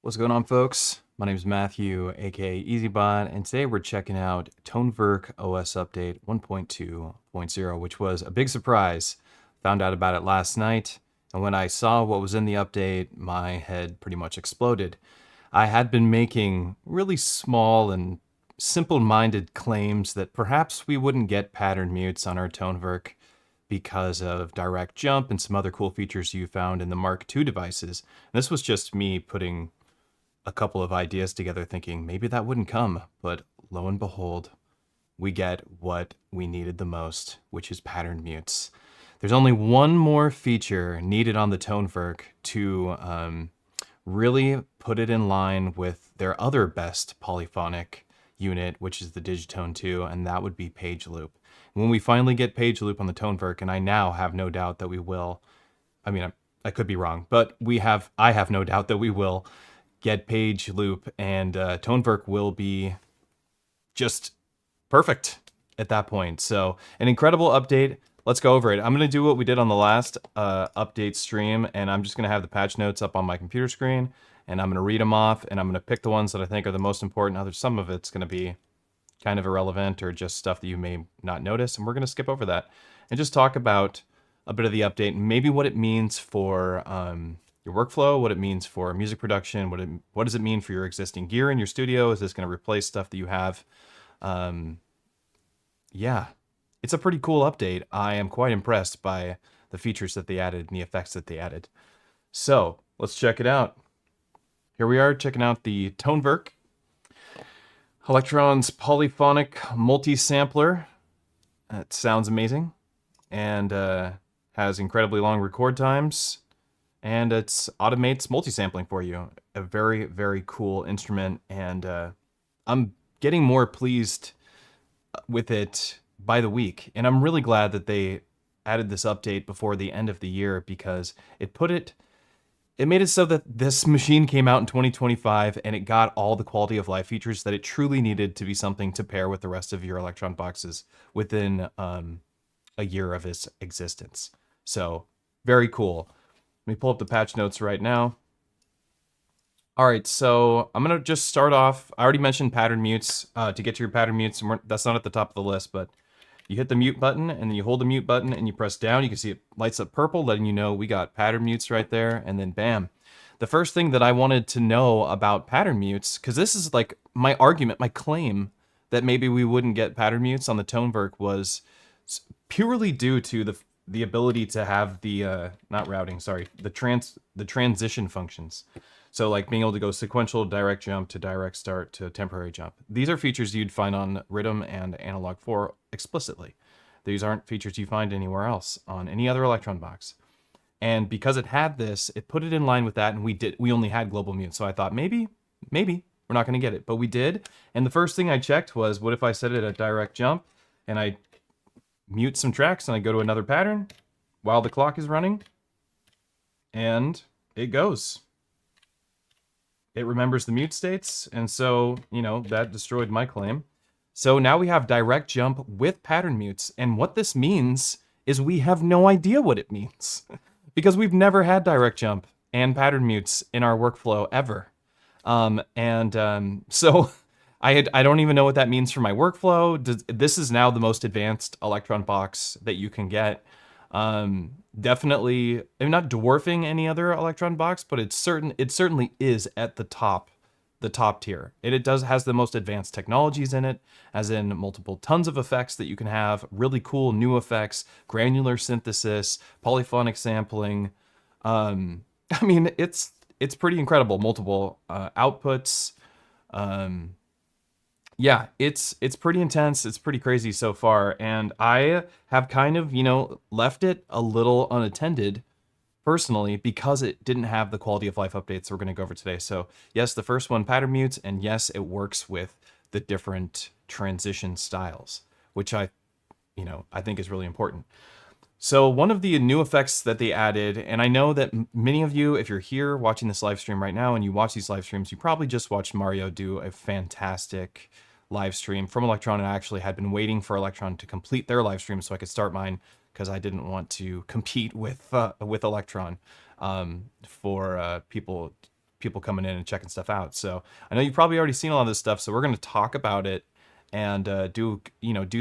What's going on, folks? My name is Matthew, aka EZBOT, and today we're checking out Tonverk OS Update 1.2.0, which was a big surprise. Found out about it last night, and when I saw what was in the update, my head pretty much exploded. I had been making really small and simple-minded claims that perhaps we wouldn't get pattern mutes on our Tonverk because of direct jump and some other cool features you found in the Mark II devices. And this was just me putting a couple of ideas together thinking maybe that wouldn't come, but lo and behold, we get what we needed the most, which is pattern mutes. There's only one more feature needed on the Tonverk to really put it in line with their other best polyphonic unit, which is the Digitone 2, and that would be page loop. When we finally get page loop on the Tonverk, and I now have no doubt that we will, I could be wrong, but I have no doubt that we will get page loop, and Tonverk will be just perfect at that point. So an incredible update. Let's go over it. I'm going to do what we did on the last update stream, and I'm just going to have the patch notes up on my computer screen, and I'm going to read them off, and I'm going to pick the ones that I think are the most important. Some of it's going to be kind of irrelevant or just stuff that you may not notice, and we're going to skip over that and just talk about a bit of the update and maybe what it means for your workflow, what it means for music production, what does it mean for your existing gear in your studio? Is this going to replace stuff that you have? Yeah, it's a pretty cool update. I am quite impressed by the features that they added and the effects that they added. So let's check it out. Here we are checking out the Tonverk, Elektron's polyphonic multi-sampler. It sounds amazing and has incredibly long record times. And it automates multi-sampling for you. A very, very cool instrument, and I'm getting more pleased with it by the week. And I'm really glad that they added this update before the end of the year, because it made it so that this machine came out in 2025 and it got all the quality of life features that it truly needed to be something to pair with the rest of your Elektron boxes within a year of its existence. So very cool. Let me pull up the patch notes right now. All right, so I'm going to just start off. I already mentioned pattern mutes. To get to your pattern mutes, and that's not at the top of the list, but you hit the mute button, and then you hold the mute button, and you press down. You can see it lights up purple, letting you know we got pattern mutes right there, and then bam. The first thing that I wanted to know about pattern mutes, because this is like my argument, my claim that maybe we wouldn't get pattern mutes on the Tonverk, was purely due to the ability to have the not routing, sorry, the transition functions. So like being able to go sequential direct jump to direct start to temporary jump. These are features you'd find on Rhythm and Analog 4 explicitly. These aren't features you find anywhere else on any other Elektron box. And because it had this, it put it in line with that, and we only had global mute. So I thought maybe we're not going to get it, but we did. And the first thing I checked was, what if I set it at direct jump and I mute some tracks and I go to another pattern while the clock is running, and it goes. It remembers the mute states, and so, that destroyed my claim. So now we have direct jump with pattern mutes, and what this means is we have no idea what it means because we've never had direct jump and pattern mutes in our workflow ever. So I don't even know what that means for my workflow. This is now the most advanced Elektron box that you can get. Definitely, I'm not dwarfing any other Elektron box, but it certainly is at the top tier. It has the most advanced technologies in it, as in multiple tons of effects that you can have, really cool new effects, granular synthesis, polyphonic sampling. It's pretty incredible. Multiple outputs. Yeah, it's pretty intense. It's pretty crazy so far. And I have kind of, left it a little unattended personally because it didn't have the quality of life updates we're going to go over today. So yes, the first one, pattern mutes, and yes, it works with the different transition styles, which I think is really important. So one of the new effects that they added, and I know that many of you, if you're here watching this live stream right now and you watch these live streams, you probably just watched Mario do a fantastic live stream from Elektron, and I actually had been waiting for Elektron to complete their live stream so I could start mine, because I didn't want to compete with Elektron for people people coming in and checking stuff out. So I know you've probably already seen a lot of this stuff, so we're going to talk about it and do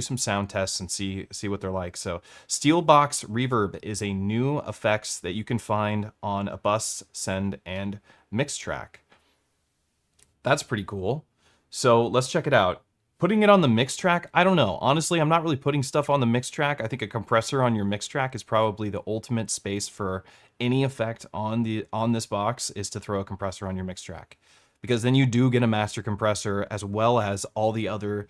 some sound tests and see what they're like. So Steelbox Reverb is a new effects that you can find on a bus, send, and mix track. That's pretty cool. So let's check it out. Putting it on the mix track, I don't know. Honestly, I'm not really putting stuff on the mix track. I think a compressor on your mix track is probably the ultimate space for any effect on this box, is to throw a compressor on your mix track. Because then you do get a master compressor as well as all the other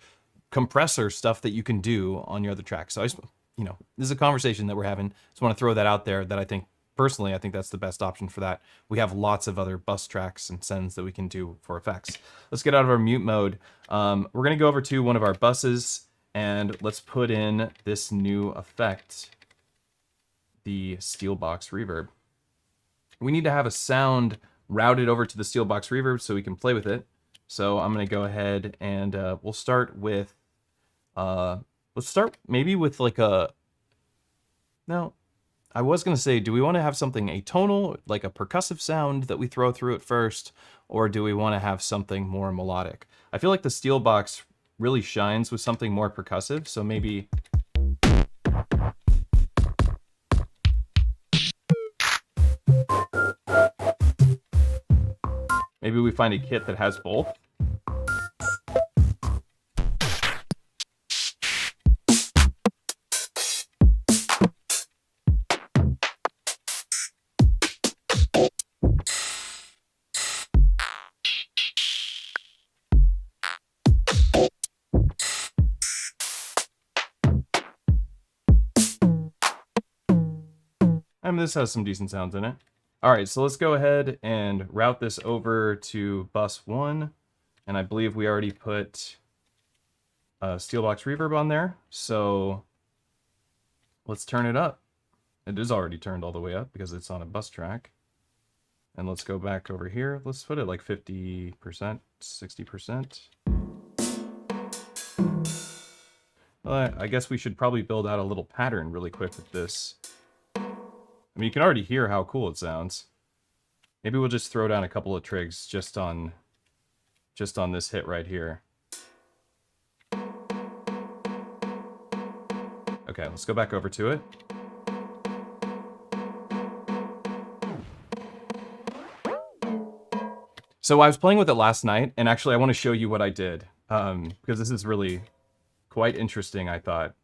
compressor stuff that you can do on your other tracks. So I just, this is a conversation that we're having. Just want to throw that out there, that I think that's the best option for that. We have lots of other bus tracks and sends that we can do for effects. Let's get out of our mute mode. We're going to go over to one of our buses and let's put in this new effect, the Steelbox Reverb. We need to have a sound routed over to the Steelbox Reverb so we can play with it. So I'm going to go ahead and we'll start with, let's start maybe with like I was going to say, do we want to have something atonal, like a percussive sound that we throw through it first, or do we want to have something more melodic? I feel like the Steelbox really shines with something more percussive, so maybe... maybe we find a kit that has both. I mean, this has some decent sounds in it. All right, so let's go ahead and route this over to bus 1. And I believe we already put Steelbox Reverb on there. So let's turn it up. It is already turned all the way up because it's on a bus track. And let's go back over here. Let's put it like 50%, 60%. Well, I guess we should probably build out a little pattern really quick with this. I mean, you can already hear how cool it sounds. Maybe we'll just throw down a couple of trigs just on this hit right here. Okay, let's go back over to it. So I was playing with it last night, and actually I want to show you what I did, because this is really quite interesting, I thought.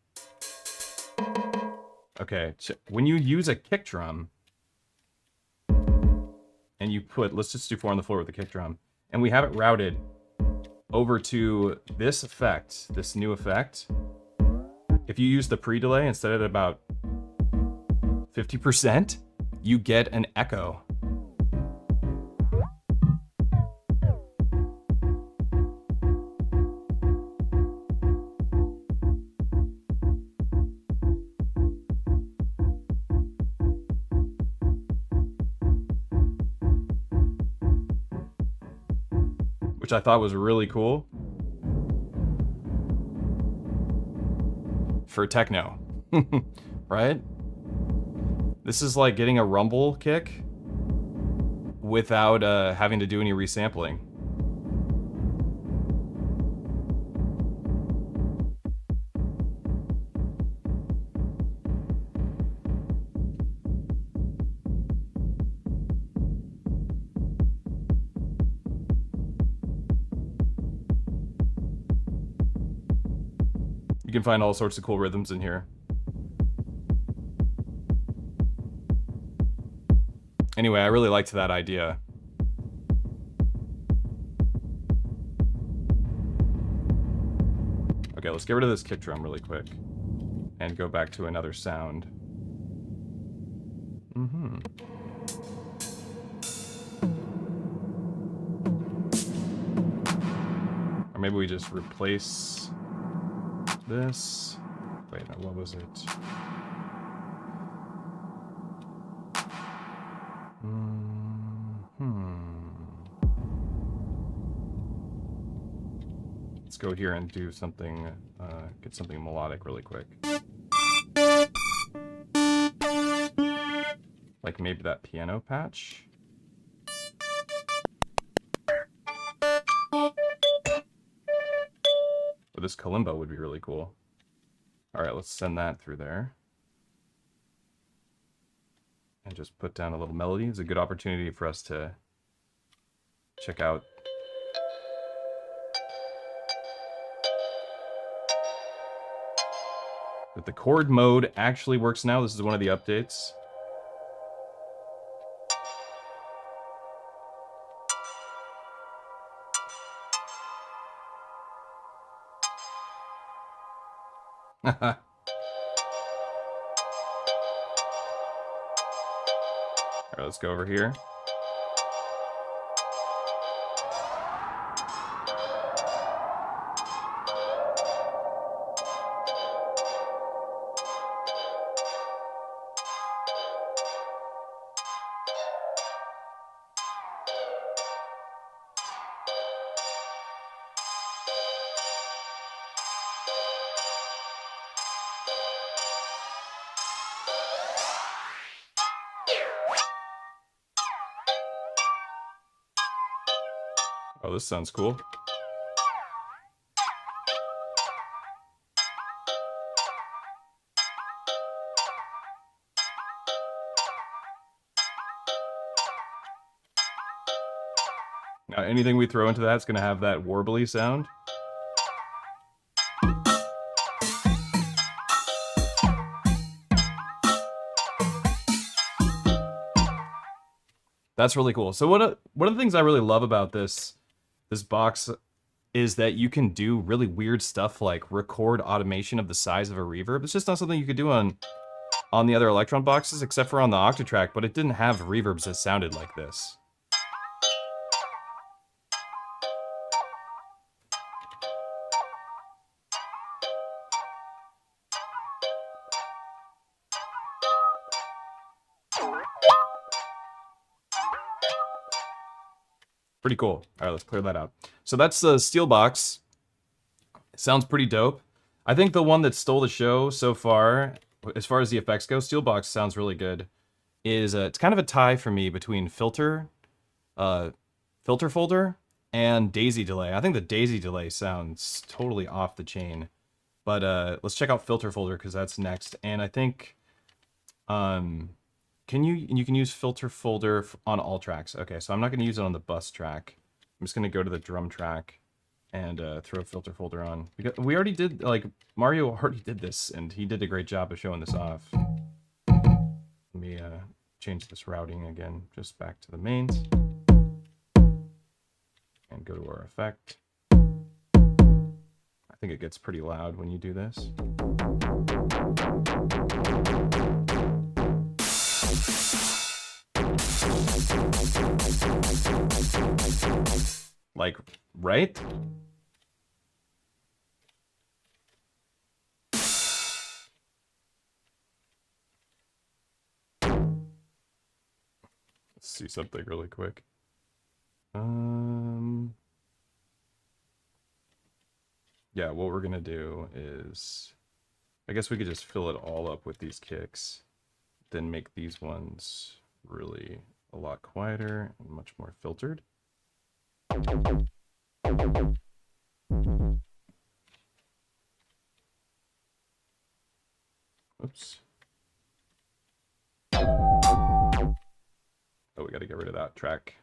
Okay, when you use a kick drum, and you put, let's just do 4 on the floor with the kick drum, and we have it routed over to this effect, this new effect. If you use the pre-delay instead of about 50%, you get an echo. Which I thought was really cool for techno, right? This is like getting a rumble kick without having to do any resampling. You can find all sorts of cool rhythms in here. Anyway, I really liked that idea. Okay, let's get rid of this kick drum really quick and go back to another sound. Or maybe we just replace this. Wait, no, what was it? Let's go here and do something, get something melodic really quick. Like maybe that piano patch. But this kalimba would be really cool. All right, let's send that through there. And just put down a little melody. It's a good opportunity for us to check out that the chord mode actually works now. This is one of the updates. Alright, let's go over here. Oh, this sounds cool. Now, anything we throw into that's going to have that warbly sound. That's really cool. So one of the things I really love about this box is that you can do really weird stuff like record automation of the size of a reverb. It's just not something you could do on the other Elektron boxes, except for on the Octatrack, but it didn't have reverbs that sounded like this. Pretty cool. All right, let's clear that out. So that's the steel box. It sounds pretty dope. I think the one that stole the show so far, as far as the effects go, steel box sounds really good. It's kind of a tie for me between filter folder and daisy delay. I think the daisy delay sounds totally off the chain. But let's check out filter folder because that's next. And I think you can use filter folder on all tracks. Okay, so I'm not going to use it on the bus track. I'm just going to go to the drum track and throw filter folder on. Because we already did, like, Mario already did this, and he did a great job of showing this off. Let me change this routing again, just back to the mains. And go to our effect. I think it gets pretty loud when you do this. Like, right? Let's see something really quick. Yeah, what we're gonna do is, I guess we could just fill it all up with these kicks, then make these ones really a lot quieter and much more filtered. Oops. Oh, we gotta get rid of that track.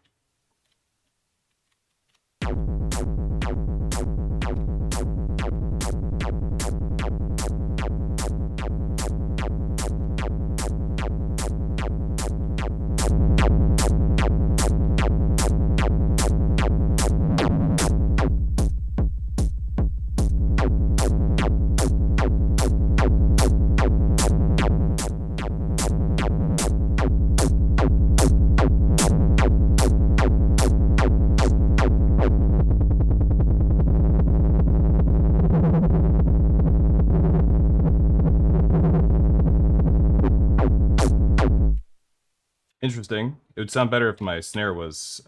Interesting. It would sound better if my snare was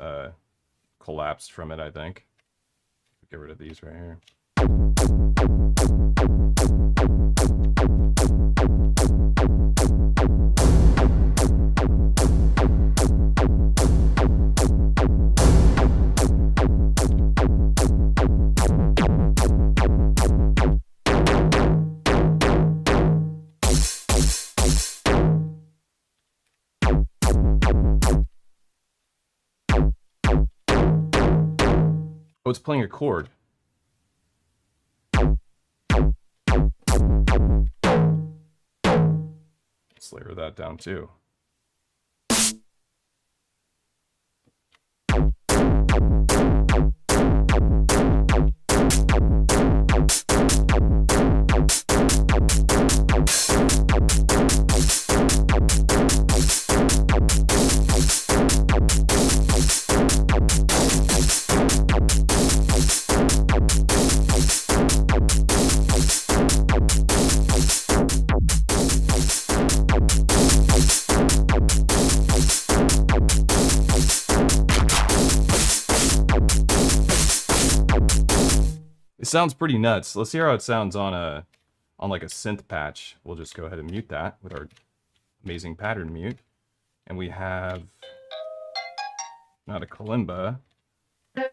collapsed from it, I think. Get rid of these right here. Oh, it's playing a chord. Let's layer that down too. It sounds pretty nuts. Let's hear how it sounds on like a synth patch. We'll just go ahead and mute that with our amazing pattern mute. And we have not a kalimba. All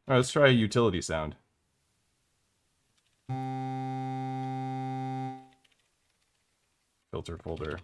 right, let's try a utility sound. Filter folder.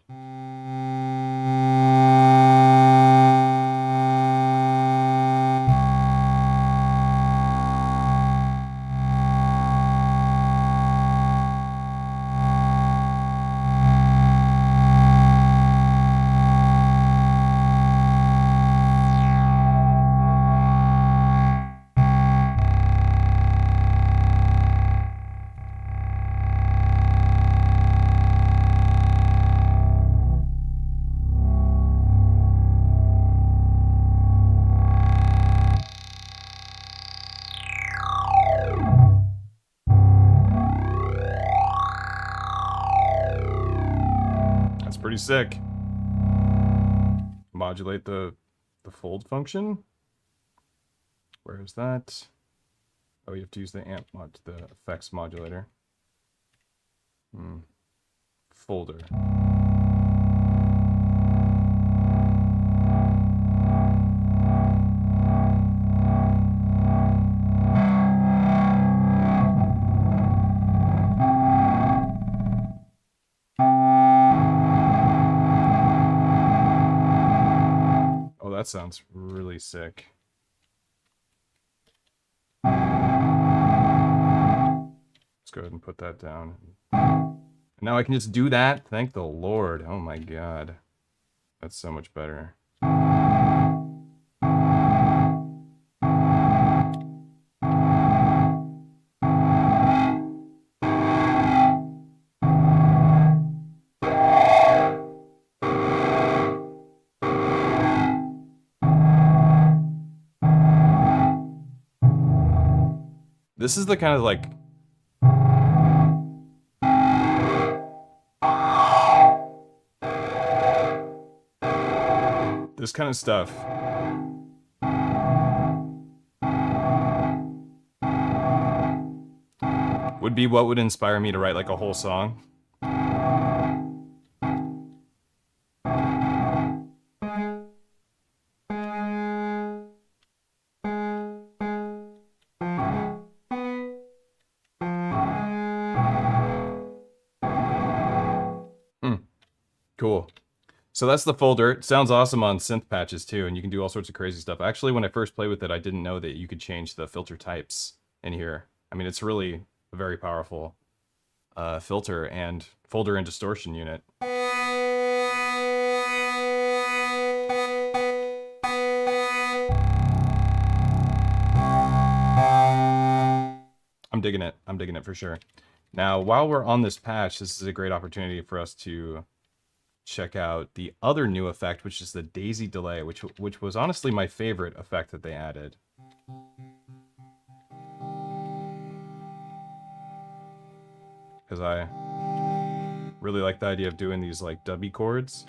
Pretty sick. Modulate the fold function. Where is that? Oh, you have to use the the effects modulator. Folder. That sounds really sick. Let's go ahead and put that down. And now I can just do that. Thank the Lord. Oh my God. That's so much better. This is the kind of like this kind of stuff would be what would inspire me to write like a whole song. Cool. So that's the folder. It sounds awesome on synth patches too, and you can do all sorts of crazy stuff. Actually, when I first played with it, I didn't know that you could change the filter types in here. I mean, it's really a very powerful filter and folder and distortion unit. I'm digging it. I'm digging it for sure. Now, while we're on this patch, this is a great opportunity for us to check out the other new effect, which is the daisy delay, which was honestly my favorite effect that they added. Because I really like the idea of doing these like dubby chords.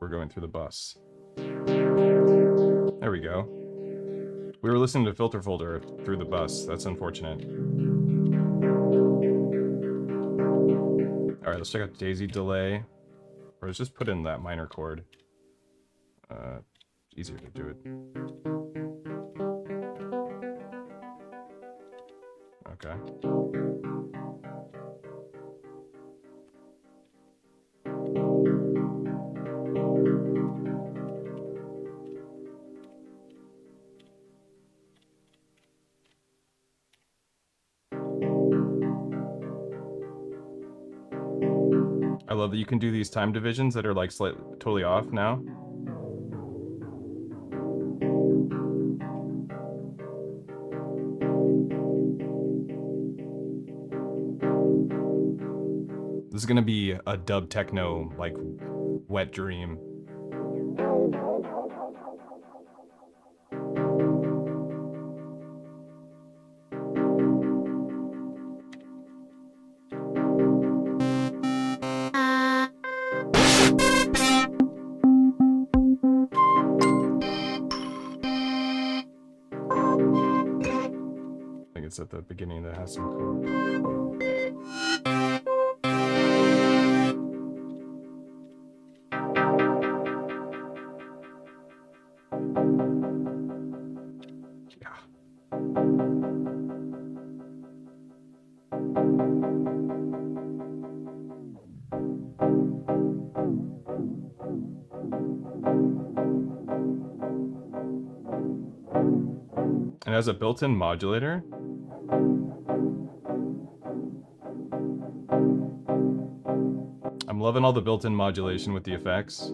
Going through the bus. There we go. We were listening to filter folder through the bus. That's unfortunate. All right, let's check out daisy delay. Or let's just put in that minor chord. easier to do it. Okay. I love that you can do these time divisions that are like slightly totally off now. This is gonna be a dub techno like wet dream. I think it's at the beginning that has some cool. It has a built-in modulator. I'm loving all the built-in modulation with the effects.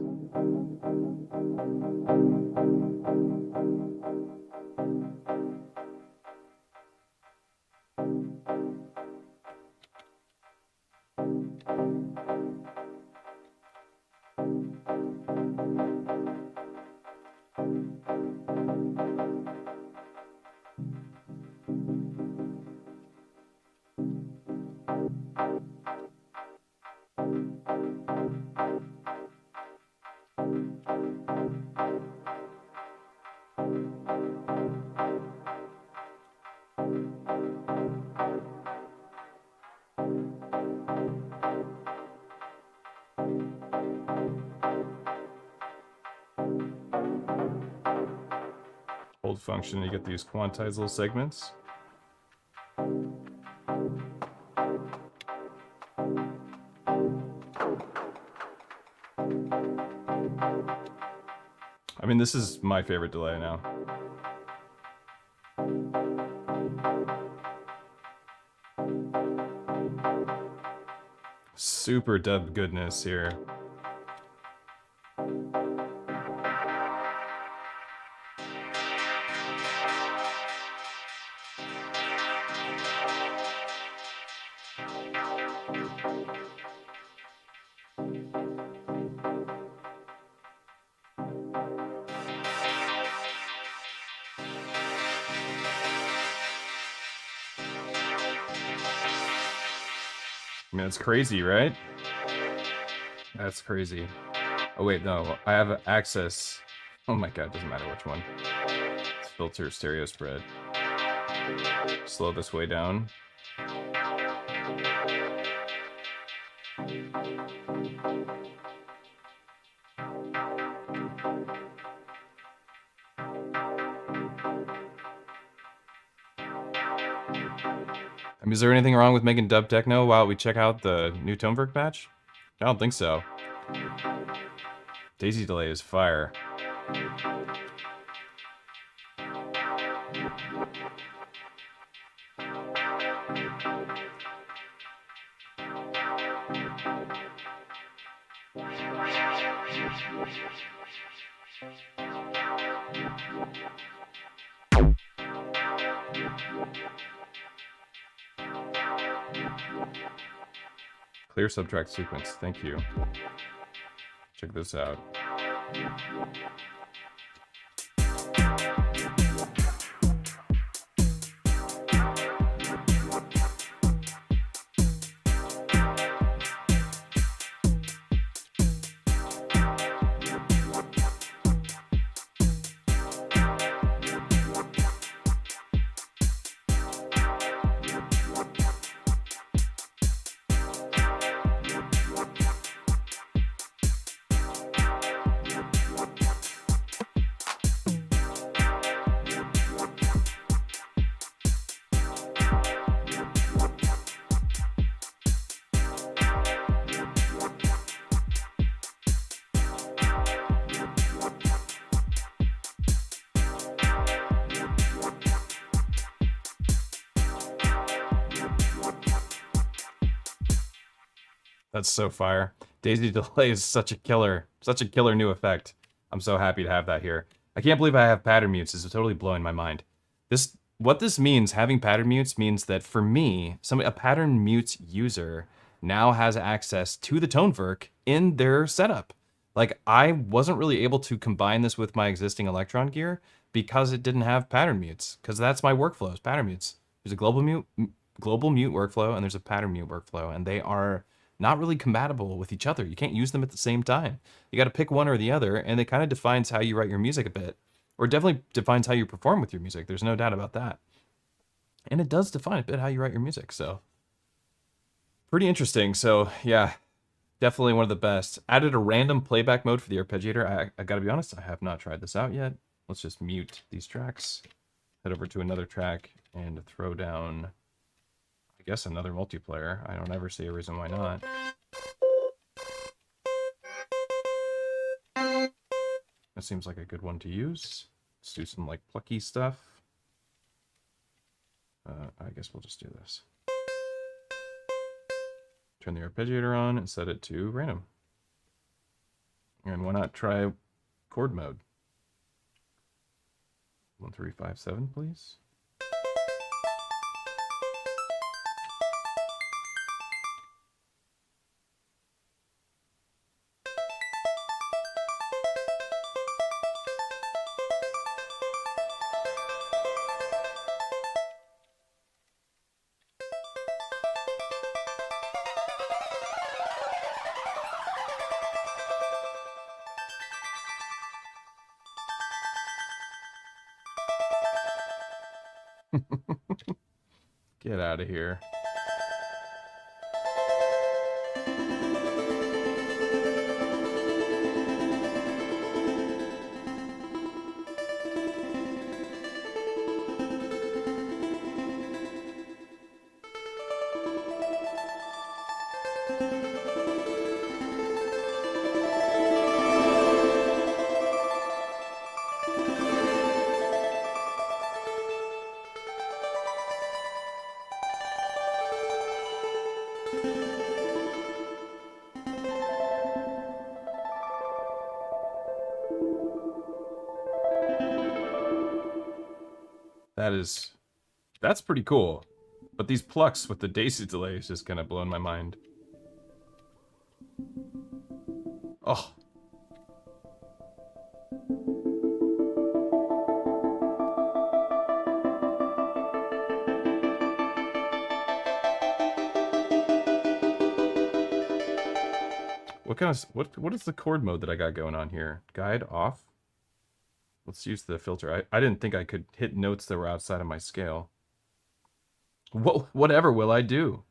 Hold function, you get these quantized little segments. I mean, this is my favorite delay now. Super dub goodness here. I mean, it's crazy, right? That's crazy. Oh wait, no, I have access. Oh my god, doesn't matter which one. Let's filter stereo spread. Slow this way down. I mean, is there anything wrong with making dub techno while we check out the new Tonverk patch? I don't think so. Daisy delay is fire. Clear subtract sequence, thank you. Check this out. That's so fire. Daisy delay is such a killer new effect. I'm so happy to have that here. I can't believe I have pattern mutes. This is totally blowing my mind. What this means, having pattern mutes, means that for me, a pattern mutes user now has access to the Tonverk in their setup. Like, I wasn't really able to combine this with my existing Elektron gear because it didn't have pattern mutes, because that's my workflow, is pattern mutes. There's a global mute workflow, and there's a pattern mute workflow, and they are not really compatible with each other. You can't use them at the same time. You got to pick one or the other, and it kind of defines how you write your music a bit. Or definitely defines how you perform with your music. There's no doubt about that. And it does define a bit how you write your music, so pretty interesting. So yeah, definitely one of the best. Added a random playback mode for the arpeggiator. I gotta be honest, I have not tried this out yet. Let's just mute these tracks, head over to another track, and throw down, I guess, another multiplayer. I don't ever see a reason why not. That seems like a good one to use. Let's do some like plucky stuff. I guess we'll just do this. Turn the arpeggiator on and set it to random. And why not try chord mode? 1357, please. Get out of here. That's pretty cool. But these plucks with the Daisy delay is just kind of blowing my mind. Oh. What is the chord mode that I got going on here? Guide off? Let's use the filter. I didn't think I could hit notes that were outside of my scale. Whatever will I do?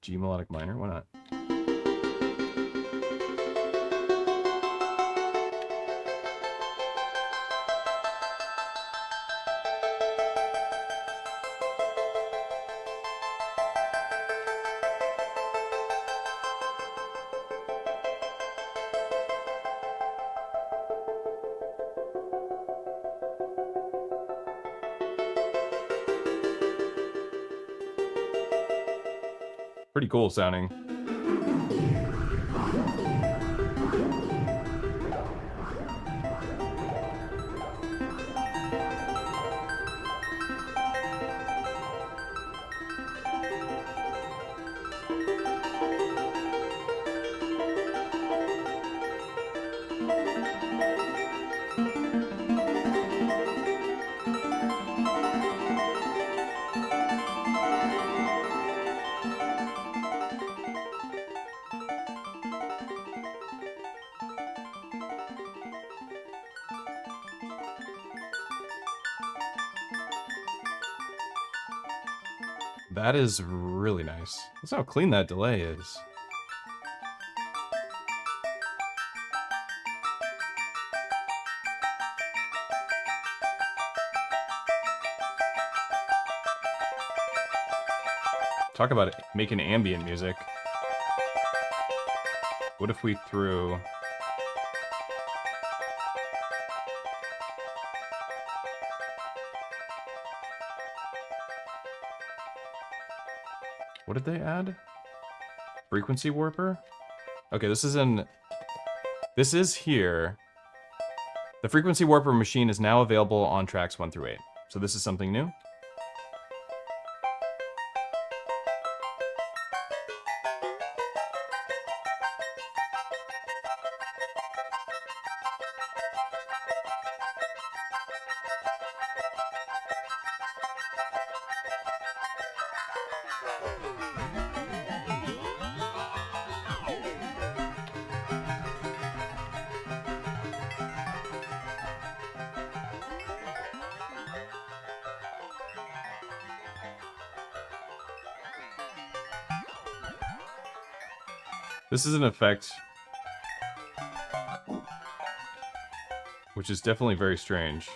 G melodic minor? Why not? Pretty cool sounding. That is really nice. That's how clean that delay is. Talk about it, making ambient music. What if we threw... What did they add? Frequency warper? Okay, this is here. The frequency warper machine is now available on tracks 1 through 8. So this is something new. This is an effect which is definitely very strange.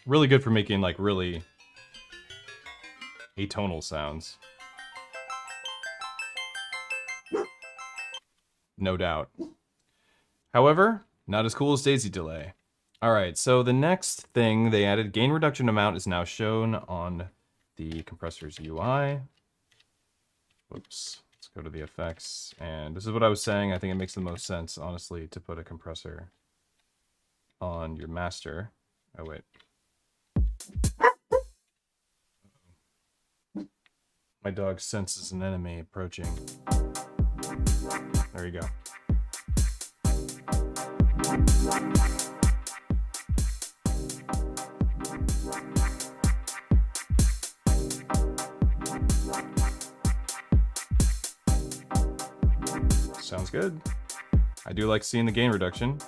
Really good for making like really atonal sounds. No doubt. However, not as cool as daisy delay. All right, so the next thing they added, gain reduction amount is now shown on the compressor's UI. Whoops, let's go to the effects. And this is what I was saying. I think it makes the most sense, honestly, to put a compressor on your master. Oh, wait. My dog senses an enemy approaching. There you go. Sounds good. I do like seeing the gain reduction.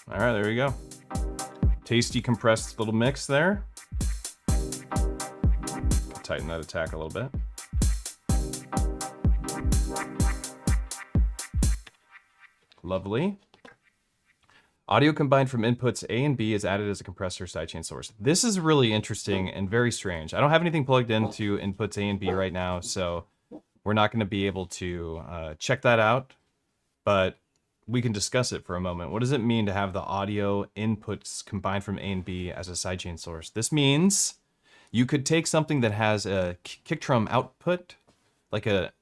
All right, there you go. Tasty compressed little mix there. Tighten that attack a little bit. Lovely. Audio combined from inputs A and B is added as a compressor sidechain source. This is really interesting and very strange. I don't have anything plugged into inputs A and B right now, so we're not going to be able to check that out, but we can discuss it for a moment. What does it mean to have the audio inputs combined from A and B as a sidechain source? This means you could take something that has a kick drum output, like a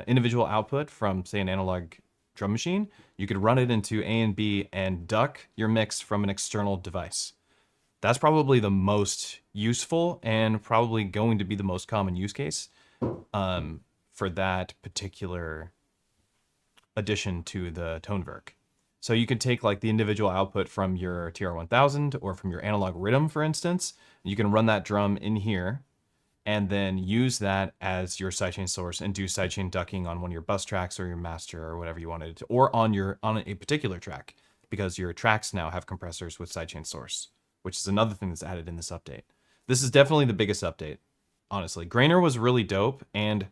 individual output from, say, an analog drum machine. You could run it into A and B and duck your mix from an external device. That's probably the most useful and probably going to be the most common use case for that particular addition to the Tonverk. So you could take like the individual output from your TR-1000 or from your analog rhythm, for instance. You can run that drum in here and then use that as your sidechain source and do sidechain ducking on one of your bus tracks or your master or whatever you wanted to, or on a particular track, because your tracks now have compressors with sidechain source, which is another thing that's added in this update. This is definitely the biggest update, honestly. Grainer was really dope, and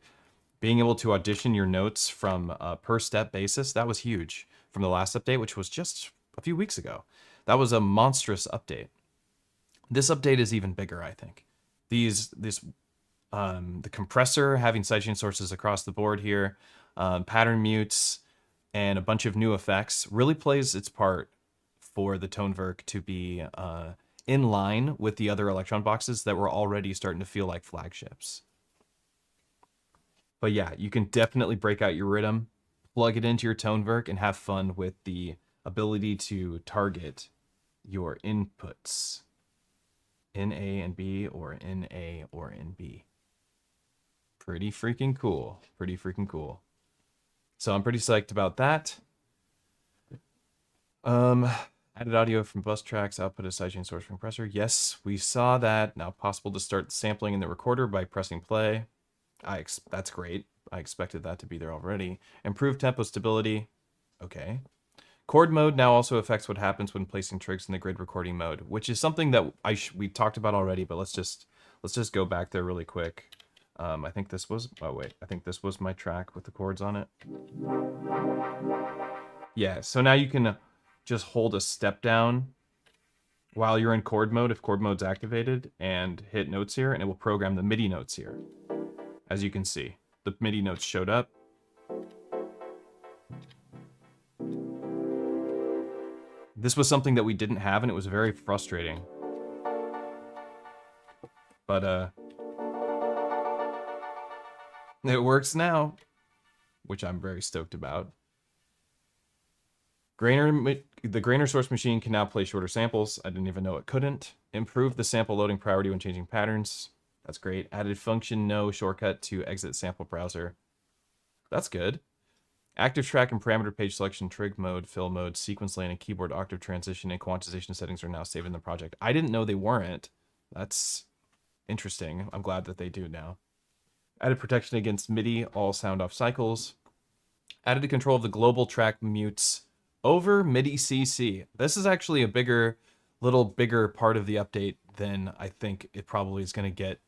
being able to audition your notes from a per step basis, that was huge from the last update, which was just a few weeks ago. That was a monstrous update. This update is even bigger, I think. The compressor having sidechain sources across the board here, pattern mutes, and a bunch of new effects really plays its part for the Tonverk to be in line with the other Elektron boxes that were already starting to feel like flagships. But yeah, you can definitely break out your rhythm, plug it into your Tonverk, and have fun with the ability to target your inputs in A and B, or in A or in B. Pretty freaking cool. Pretty freaking cool. So I'm pretty psyched about that. Added audio from bus tracks, output a sidechain source compressor. Yes, we saw that. Now possible to start sampling in the recorder by pressing play. That's great. I expected that to be there already. Improved tempo stability. Okay. Chord mode now also affects what happens when placing trigs in the grid recording mode, which is something that we talked about already, but let's just go back there really quick. I think this was, I think this was my track with the chords on it. Yeah, so now you can just hold a step down while you're in chord mode, if chord mode's activated, and hit notes here, and it will program the MIDI notes here. As you can see, the MIDI notes showed up. This was something that we didn't have, and it was very frustrating. But it works now, which I'm very stoked about. The Grainer source machine can now play shorter samples. I didn't even know it couldn't. Improve the sample loading priority when changing patterns. That's great. Added function no shortcut to exit sample browser. That's good. Active track and parameter page selection, trig mode, fill mode, sequence lane, and keyboard octave transition and quantization settings are now saved in the project. I didn't know they weren't. That's interesting. I'm glad that they do now. Added protection against MIDI, all sound off cycles. Added control of the global track mutes over MIDI CC. This is actually a little bigger part of the update than I think it probably is going to get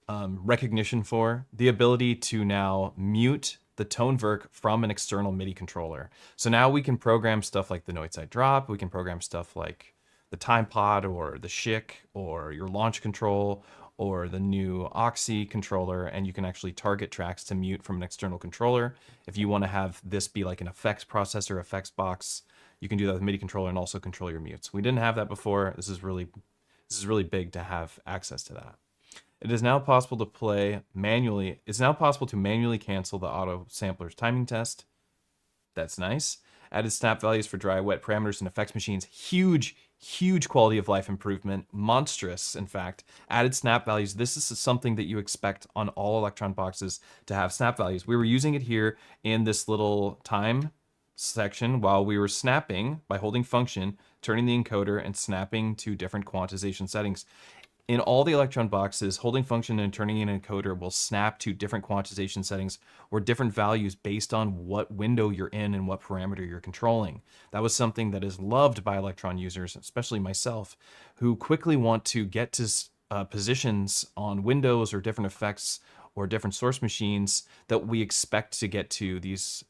recognition for. The ability to now mute the Tonverk from an external MIDI controller. So now we can program stuff like the noise side drop. We can program stuff like the time pod or the Schick or your launch control or the new Oxy controller, and you can actually target tracks to mute from an external controller. If you want to have this be like an effects processor, effects box, you can do that with MIDI controller and also control your mutes. We didn't have that before. This is really big to have access to that. It is now possible to play manually. It's now possible to manually cancel the auto sampler's timing test. That's nice. Added snap values for dry, wet parameters and effects machines. Huge quality of life improvement. Monstrous, in fact. Added snap values. This is something that you expect on all Elektron boxes to have snap values. We were using it here in this little time section while we were snapping by holding function, turning the encoder, and snapping to different quantization settings. In all the Elektron boxes, holding function and turning an encoder will snap to different quantization settings or different values based on what window you're in and what parameter you're controlling. That was something that is loved by Elektron users, especially myself, who quickly want to get to positions on windows or different effects or different source machines that we expect to get to these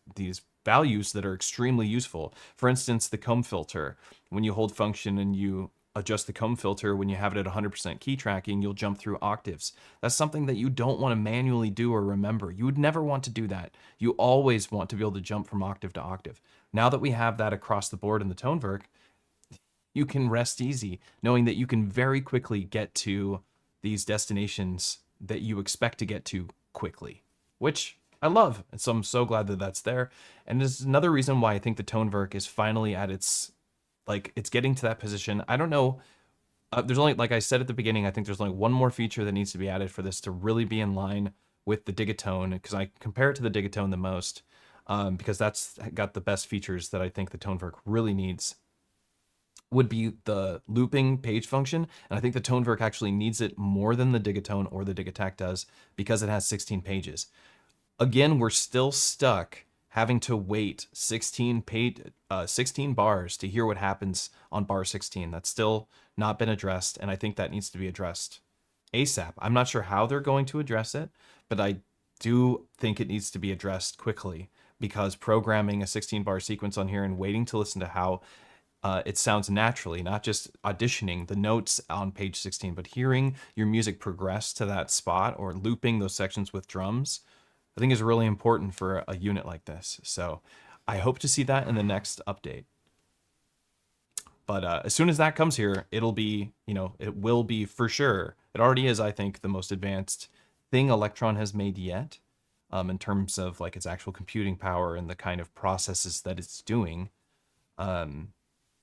values that are extremely useful. For instance, the comb filter. When you hold function and you adjust the comb filter, when you have it at 100% key tracking, you'll jump through octaves. That's something that you don't want to manually do or remember. You would never want to do that. You always want to be able to jump from octave to octave. Now that we have that across the board in the Tonverk, you can rest easy knowing that you can very quickly get to these destinations that you expect to get to quickly, which I love. And so I'm so glad that that's there. And this is another reason why I think the Tonverk is finally at it's getting to that position. I don't know. There's only, like I said at the beginning, I think there's only one more feature that needs to be added for this to really be in line with the Digatone, because I compare it to the Digatone the most, because that's got the best features that I think the Tonverk really needs, would be the looping page function. And I think the Tonverk actually needs it more than the Digatone or the Digitac does, because it has 16 pages. Again, we're still stuck having to wait 16 bars to hear what happens on bar 16. That's still not been addressed, and I think that needs to be addressed ASAP. I'm not sure how they're going to address it, but I do think it needs to be addressed quickly, because programming a 16-bar sequence on here and waiting to listen to how it sounds naturally, not just auditioning the notes on page 16, but hearing your music progress to that spot or looping those sections with drums, I think is really important for a unit like this. So I hope to see that in the next update. But as soon as that comes here, it'll be, it will be for sure. It already is, I think, the most advanced thing Elektron has made yet, in terms of like its actual computing power and the kind of processes that it's doing. And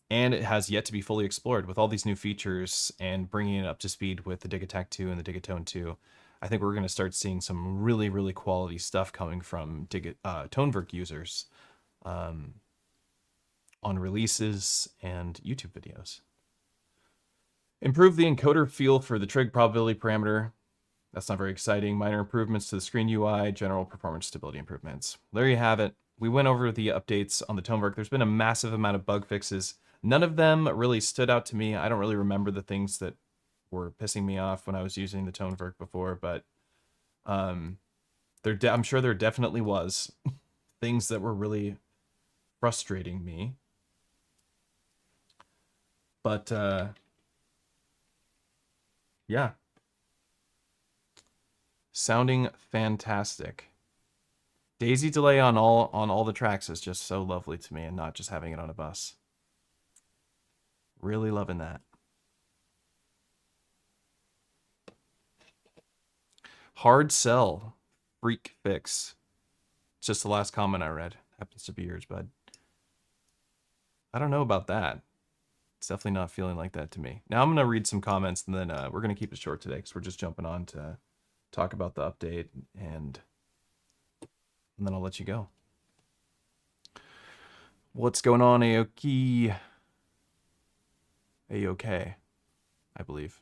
it has yet to be fully explored with all these new features and bringing it up to speed with the Digitac 2 and the Digatone 2. I think we're going to start seeing some really quality stuff coming from Tonverk users on releases and YouTube videos. Improve the encoder feel for the trig probability parameter. That's not very exciting. Minor improvements to the screen UI, general performance stability improvements. There you have it. We went over the updates on the Tonverk. There's been a massive amount of bug fixes. None of them really stood out to me. I don't really remember the things that were pissing me off when I was using the Tonverk before, but I'm sure there definitely was things that were really frustrating me. But Yeah. Sounding fantastic. Daisy delay on all the tracks is just so lovely to me, and not just having it on a bus. Really loving that. Hard sell. Freak fix. It's just the last comment I read. Happens to be yours, bud. I don't know about that. It's definitely not feeling like that to me. Now I'm going to read some comments, and then we're going to keep it short today because we're just jumping on to talk about the update, and then I'll let you go. What's going on, Aoki? A-OK, I believe.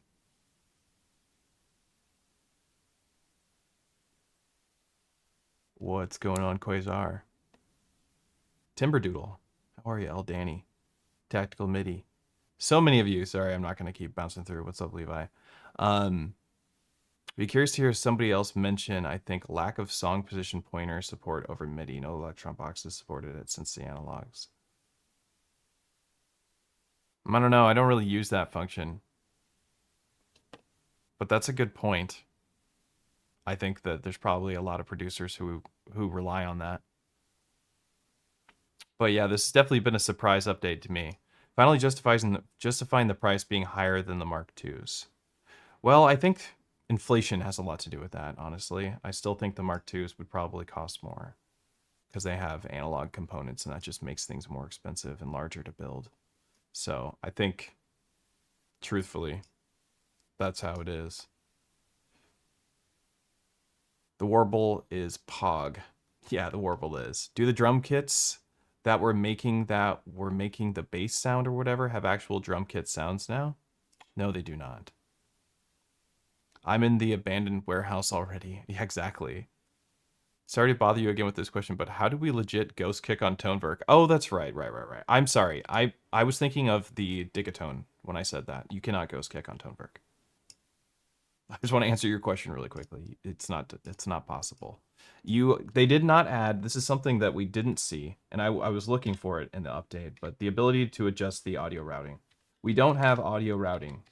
What's going on, Quasar? Timberdoodle. How are you, El Danny? Tactical MIDI. So many of you. Sorry, I'm not going to keep bouncing through. What's up, Levi? Be curious to hear somebody else mention, I think, lack of song position pointer support over MIDI. No Elektron boxes supported it since the analogs. I don't know. I don't really use that function. But that's a good point. I think that there's probably a lot of producers who rely on that. But yeah, this has definitely been a surprise update to me. Finally justifying the price being higher than the Mark IIs. Well, I think inflation has a lot to do with that, honestly. I still think the Mark IIs would probably cost more because they have analog components, and that just makes things more expensive and larger to build. So I think, truthfully, that's how it is. The Warble is Pog. Yeah, the Warble is. Do the drum kits that were making the bass sound or whatever have actual drum kit sounds now? No, they do not. I'm in the abandoned warehouse already. Yeah, exactly. Sorry to bother you again with this question, but how do we legit ghost kick on Tonverk? Oh, that's right. I'm sorry. I was thinking of the Digatone when I said that. You cannot ghost kick on Tonverk. I just want to answer your question really quickly. It's not possible. They did not add, this is something that we didn't see, and I was looking for it in the update, but the ability to adjust the audio routing. We don't have audio routing,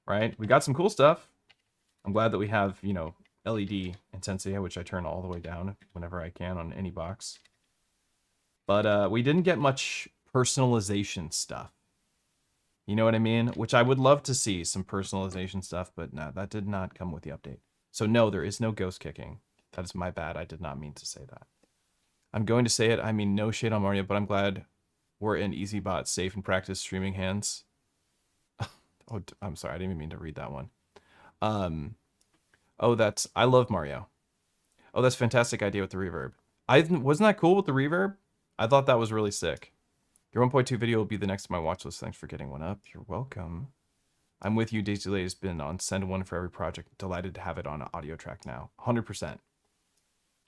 right? We got some cool stuff. I'm glad that we have, LED intensity, which I turn all the way down whenever I can on any box. But we didn't get much personalization stuff. You know what I mean? Which I would love to see some personalization stuff, but no, that did not come with the update. So no, there is no ghost kicking. That is my bad. I did not mean to say that. I'm going to say it. I mean, no shade on Mario, but I'm glad we're in EZBOT safe and practice streaming hands. Oh, I'm sorry. I didn't even mean to read that one. Oh, I love Mario. Oh, that's a fantastic idea with the reverb. Wasn't that cool with the reverb? I thought that was really sick. Your 1.2 video will be the next to my watch list. Thanks for getting one up. You're welcome. I'm with you. Daisy Delay has been on send one for every project. Delighted to have it on an audio track now. 100%.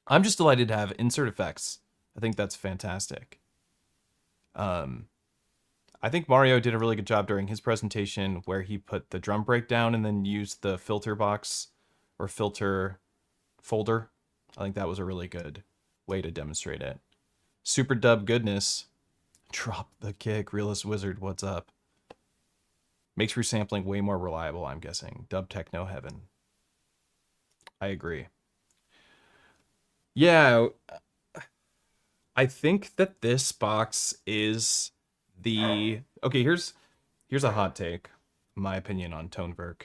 I'm just delighted to have insert effects. I think that's fantastic. I think Mario did a really good job during his presentation where he put the drum break down and then used the filter box or filter folder. I think that was a really good way to demonstrate it. Super dub goodness. Drop the kick. Realist Wizard, what's up? Makes resampling way more reliable, I'm guessing. Dub techno heaven. I agree. Yeah, I think that this box is the... Okay, here's a hot take, my opinion on Tonverk.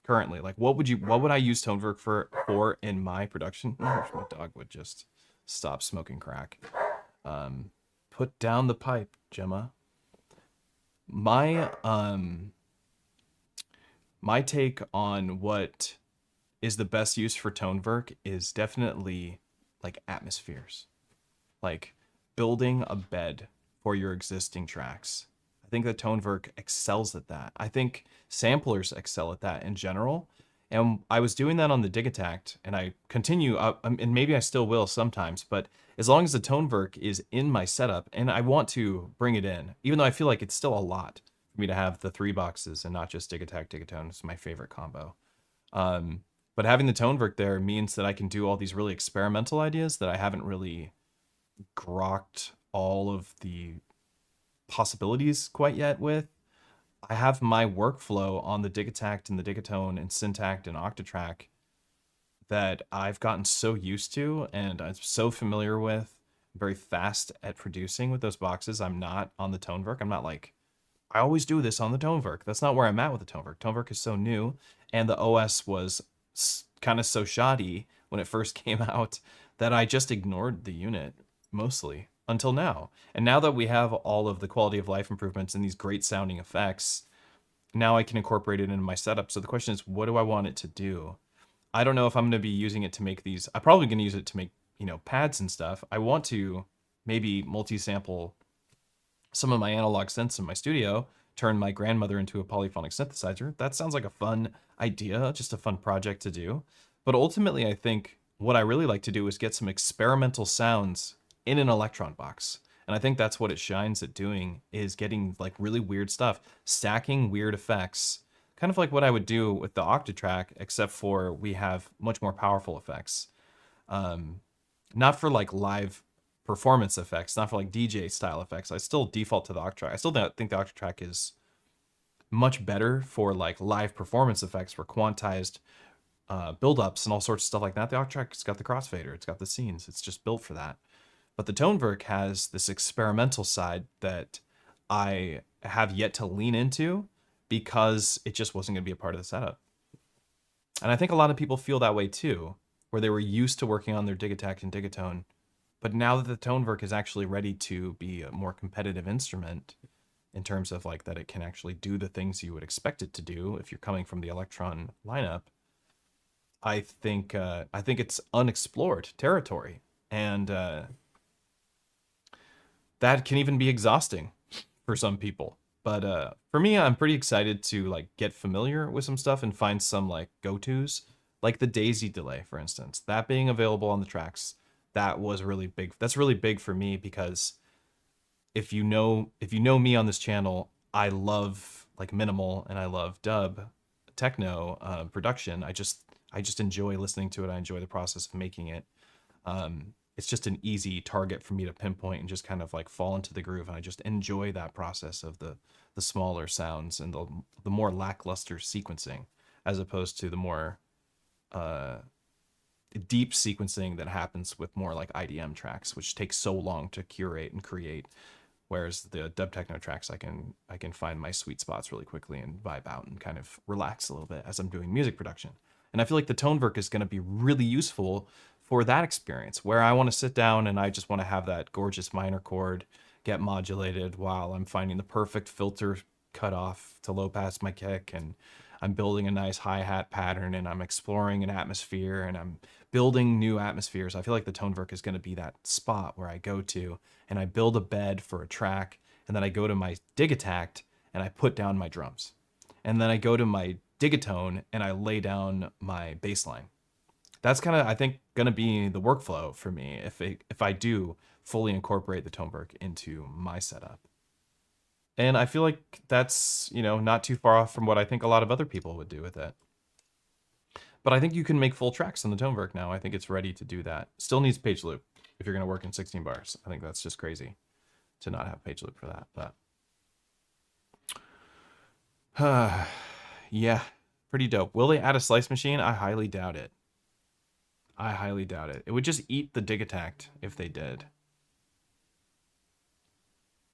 Currently, like, what would I use Tonverk for in my production? I wish my dog would just stop smoking crack. Put down the pipe, Gemma. My take on what is the best use for Tonverk is definitely like atmospheres, like building a bed for your existing tracks. I think that Tonverk excels at that. I think samplers excel at that in general. And I was doing that on the Digitact, and I continue, and maybe I still will sometimes, but as long as the Tonverk is in my setup, and I want to bring it in, even though I feel like it's still a lot for me to have the 3 boxes and not just Digitact, Digatone. It's my favorite combo. But having the Tonverk there means that I can do all these really experimental ideas that I haven't really grokked all of the possibilities quite yet with. I have my workflow on the Digitact and the Digatone and Syntact and Octatrack that I've gotten so used to and I'm so familiar with, very fast at producing with those boxes. I'm not on the Tonverk. I'm not like, I always do this on the Tonverk. That's not where I'm at with the Tonverk. Tonverk is so new, and the OS was kind of so shoddy when it first came out that I just ignored the unit mostly until now. And now that we have all of the quality of life improvements and these great sounding effects, now I can incorporate it into my setup. So the question is, what do I want it to do? I don't know if I'm going to be using it to make these. I'm probably going to use it to make, pads and stuff. I want to maybe multi-sample some of my analog synths in my studio, turn my grandmother into a polyphonic synthesizer. That sounds like a fun idea, just a fun project to do. But ultimately, I think what I really like to do is get some experimental sounds in an Elektron box. And I think that's what it shines at doing, is getting like really weird stuff, stacking weird effects, kind of like what I would do with the Octatrack, except for we have much more powerful effects. Not for like live performance effects, not for like DJ style effects. I still default to the Octatrack. I still think the Octatrack is much better for like live performance effects, for quantized build-ups and all sorts of stuff like that. The Octatrack's got the crossfader, it's got the scenes, it's just built for that. But the Tonverk has this experimental side that I have yet to lean into because it just wasn't going to be a part of the setup. And I think a lot of people feel that way too, where they were used to working on their Digitact and Digatone. But now that the Tonverk is actually ready to be a more competitive instrument in terms of like that it can actually do the things you would expect it to do if you're coming from the Elektron lineup, I think it's unexplored territory. And that can even be exhausting for some people. But for me, I'm pretty excited to like get familiar with some stuff and find some like go-tos, like the Daisy delay, for instance. That being available on the tracks, that was really big. That's really big for me because if you know me on this channel, I love like minimal and I love dub techno production. I just enjoy listening to it. I enjoy the process of making it. It's just an easy target for me to pinpoint and just kind of like fall into the groove. And I just enjoy that process of the smaller sounds and the more lackluster sequencing, as opposed to the more deep sequencing that happens with more like IDM tracks, which takes so long to curate and create. Whereas the dub techno tracks, I can find my sweet spots really quickly and vibe out and kind of relax a little bit as I'm doing music production. And I feel like the Tonverk is going to be really useful for that experience, where I want to sit down and I just want to have that gorgeous minor chord get modulated while I'm finding the perfect filter cut off to low pass my kick, and I'm building a nice hi-hat pattern, and I'm exploring an atmosphere, and I'm building new atmospheres. I feel like the Tonverk is going to be that spot where I go to and I build a bed for a track, and then I go to my Digitact and I put down my drums. And then I go to my Digatone and I lay down my bass line. That's kind of, I think, going to be the workflow for me if I do fully incorporate the Tonverk into my setup. And I feel like that's, not too far off from what I think a lot of other people would do with it. But I think you can make full tracks on the Tonverk now. I think it's ready to do that. Still needs page loop if you're going to work in 16 bars. I think that's just crazy to not have page loop for that. But yeah, pretty dope. Will they add a slice machine? I highly doubt it. It would just eat the Digitact if they did.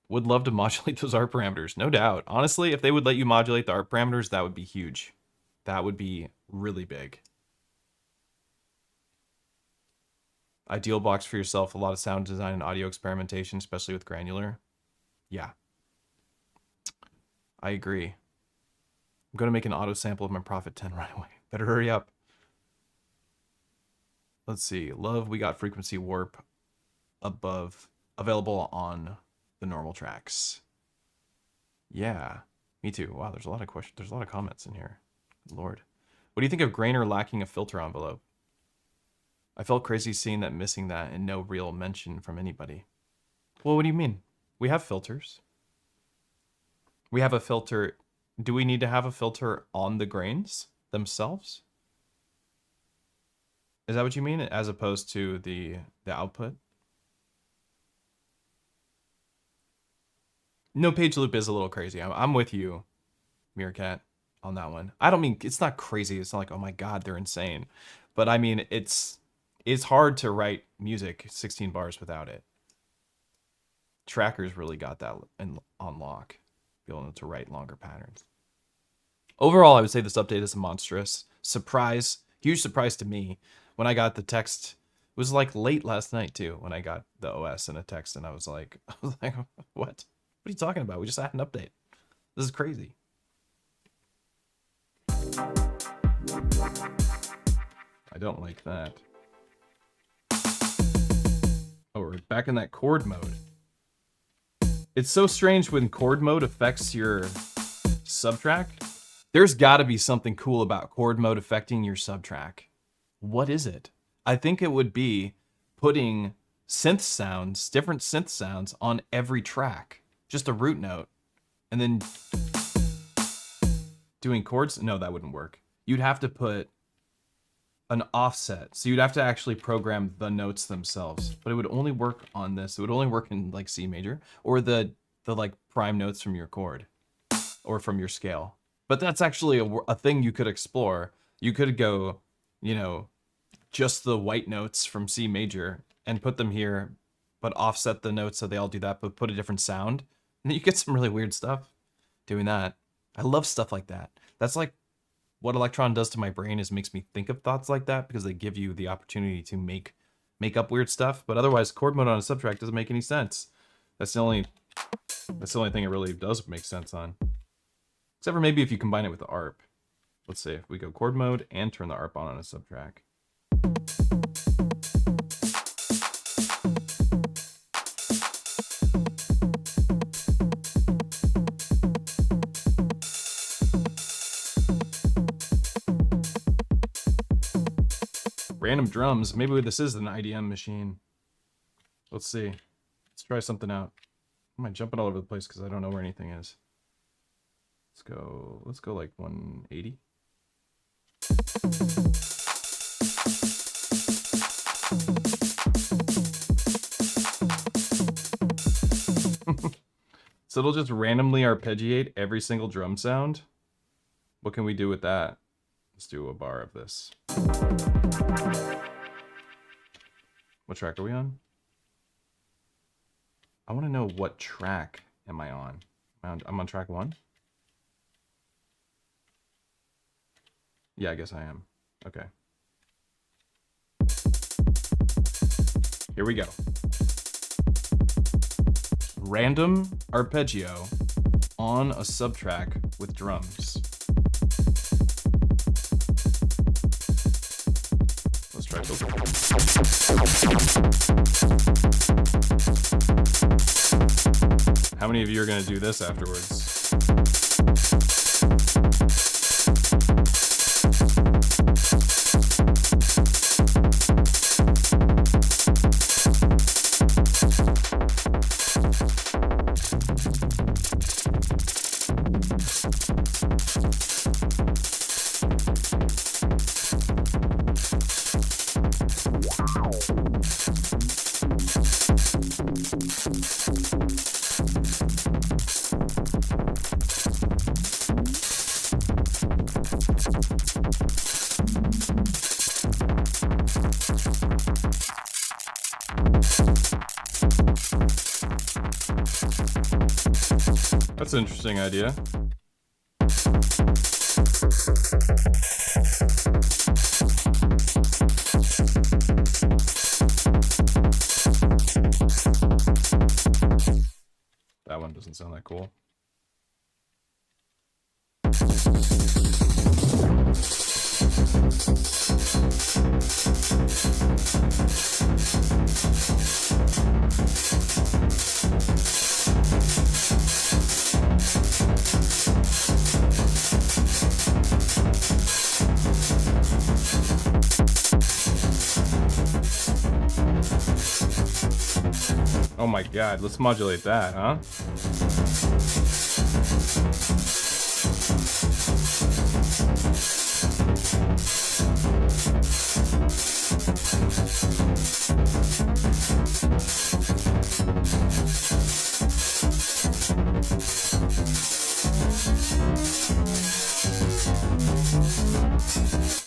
Would love to modulate those art parameters, no doubt. Honestly, if they would let you modulate the art parameters, that would be huge. That would be really big. Ideal box for yourself, a lot of sound design and audio experimentation, especially with granular. Yeah. I agree. I'm going to make an auto sample of my Prophet 10 right away. Better hurry up. Let's see. Love, we got frequency warp above, available on the normal tracks. Yeah, me too. Wow, there's a lot of questions. There's a lot of comments in here. Lord. What do you think of Grainer lacking a filter envelope? I felt crazy seeing that, missing that, and no real mention from anybody. Well, what do you mean? We have filters. We have a filter. Do we need to have a filter on the grains themselves? Is that what you mean? As opposed to the output? No, page loop is a little crazy. I'm with you. Meerkat on that one. I don't mean, it's not crazy. It's not like, oh my God, they're insane. But I mean, it's hard to write music 16 bars without it. Trackers really got that on lock, being able to write longer patterns. Overall, I would say this update is a monstrous surprise, huge surprise to me. When I got the text, it was like late last night too, when I got the OS and a text, and I was like, what? What are you talking about? We just had an update. This is crazy. I don't like that. Oh, we're back in that chord mode. It's so strange when chord mode affects your subtrack. There's got to be something cool about chord mode affecting your subtrack. What is it? I think it would be putting synth sounds, different synth sounds on every track. Just a root note. And then doing chords? No, that wouldn't work. You'd have to put an offset. So you'd have to actually program the notes themselves. But it would only work on this. It would only work in like C major or the like prime notes from your chord or from your scale. But that's actually a thing you could explore. You could go, you know, just the white notes from C major and put them here, but offset the notes so they all do that, but put a different sound. And you get some really weird stuff doing that. I love stuff like that. That's like what Elektron does to my brain, is makes me think of thoughts like that, because they give you the opportunity to make up weird stuff. But otherwise, chord mode on a subtrack doesn't make any sense. That's the only thing it really does make sense on. Except for maybe if you combine it with the ARP. Let's say if we go chord mode and turn the ARP on a subtrack. Random drums. Maybe this is an IDM machine. Let's see. Let's try something out. Am I jumping all over the place because I don't know where anything is? Let's go like 180. So it'll just randomly arpeggiate every single drum sound. What can we do with that? Let's do a bar of this. What track are we on? I want to know what track am I on. I'm on track 1? Yeah, I guess I am. Okay. Here we go. Random arpeggio on a subtrack with drums. Let's try this. How many of you are going to do this afterwards? That's an interesting idea. That one doesn't sound that cool. Oh my god, let's modulate that, huh?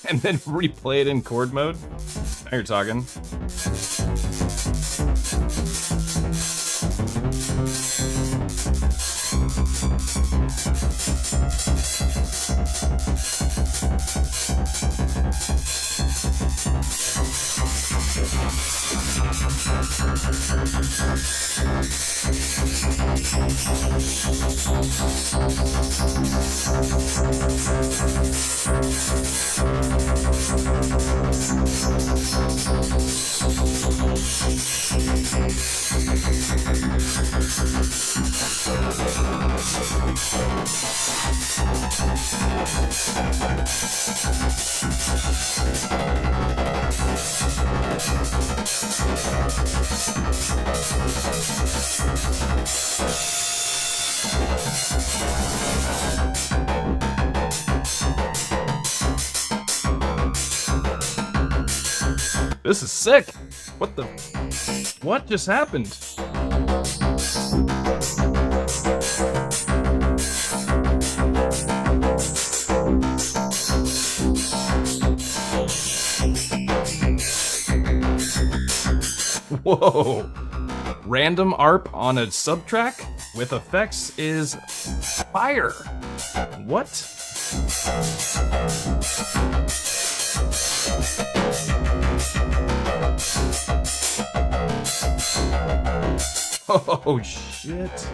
and then replay it in chord mode? Now you're talking. This is sick. What just happened? Whoa. Random ARP on a subtrack with effects is fire. What? Oh, shit.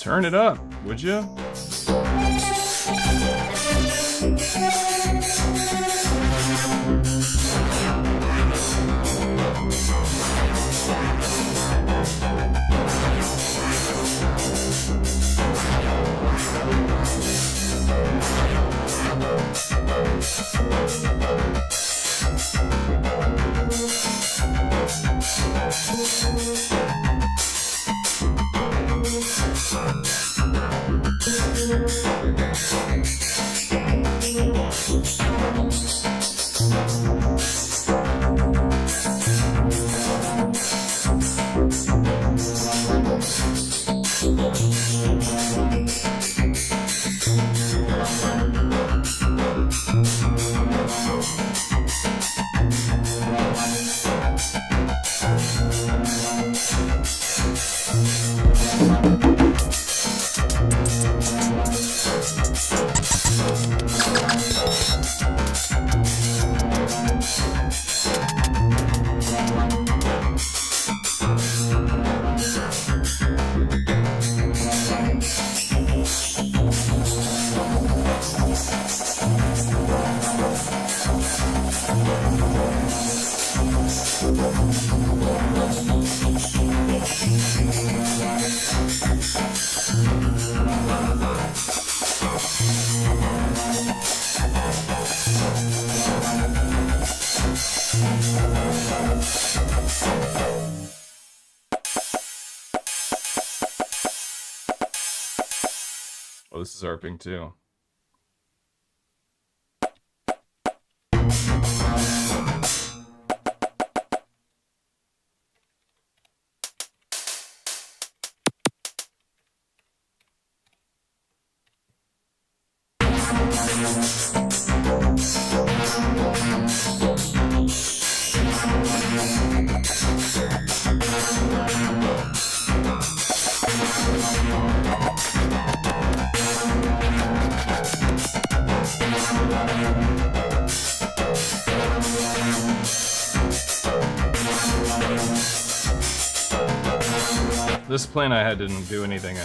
Turn it up, would you? Oh, this is harping too. This plan I had didn't do anything.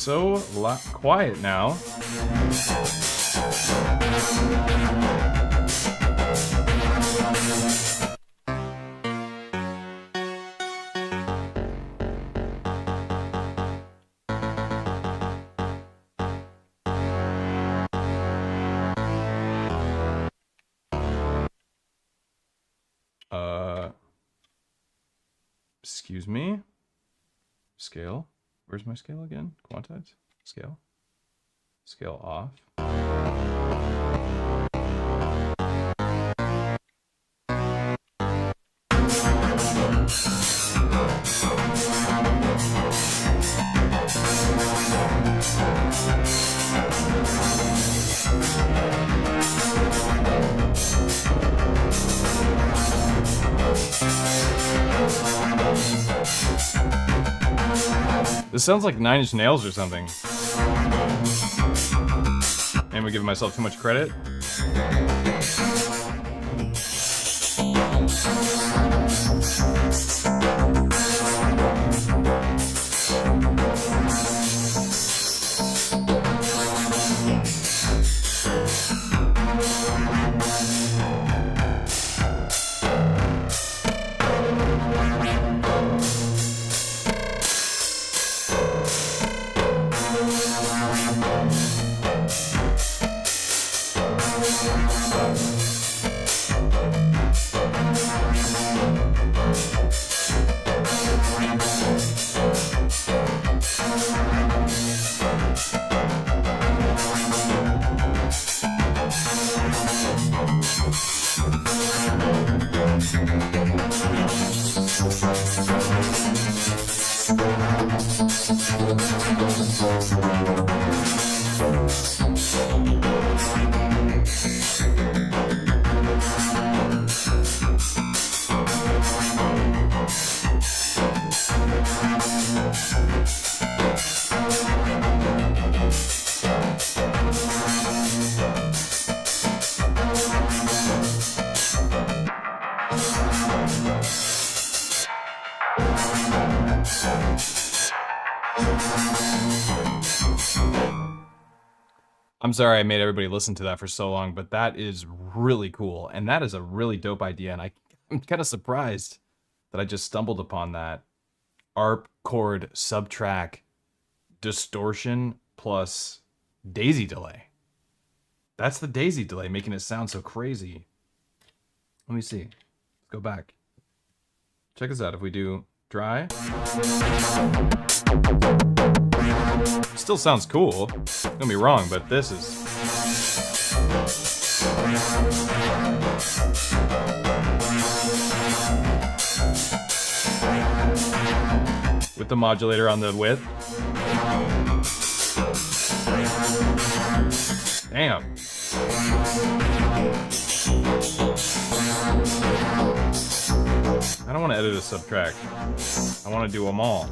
So quiet now. Excuse me. Scale. Where's my scale again? Quantize? Scale. Scale off. This sounds like 9 Inch Nails or something. Am I giving myself too much credit? I'm sorry I made everybody listen to that for so long, but that is really cool. And that is a really dope idea. And I'm kind of surprised that I just stumbled upon that. ARP chord subtrack distortion plus daisy delay. That's the daisy delay making it sound so crazy. Let me see. Let's go back. Check this out. If we do dry. Still sounds cool. Don't get me wrong, but this is... with the modulator on the width. Damn. I don't want to edit a subtract. I want to do them all.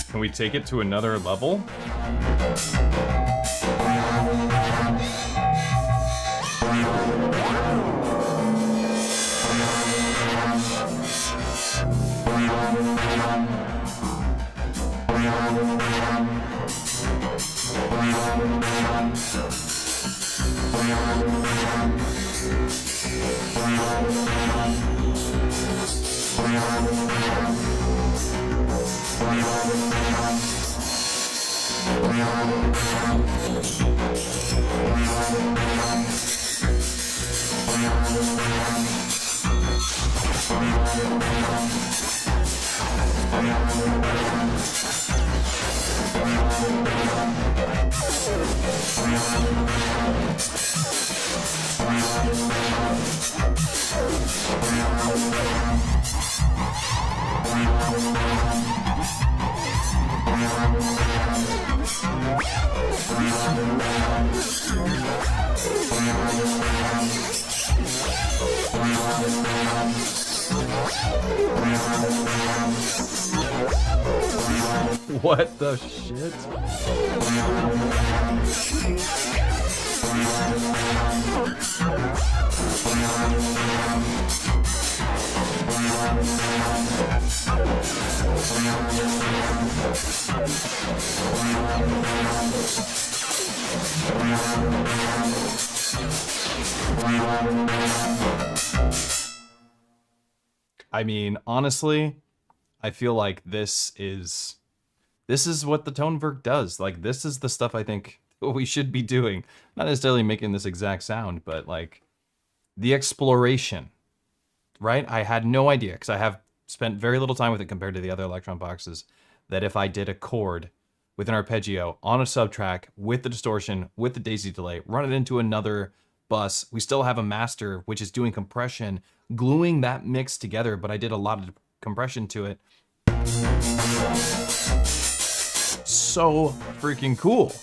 Can we take it to another level? What the shit? I mean, honestly, I feel like this is what the Tonverk does. Like, this is the stuff I think we should be doing. Not necessarily making this exact sound, but like the exploration, right? I had no idea, because I have spent very little time with it compared to the other Elektron boxes, that if I did a chord with an arpeggio on a subtrack with the distortion, with the daisy delay, run it into another bus, we still have a master which is doing compression, gluing that mix together, but I did a lot of compression to it. So freaking cool.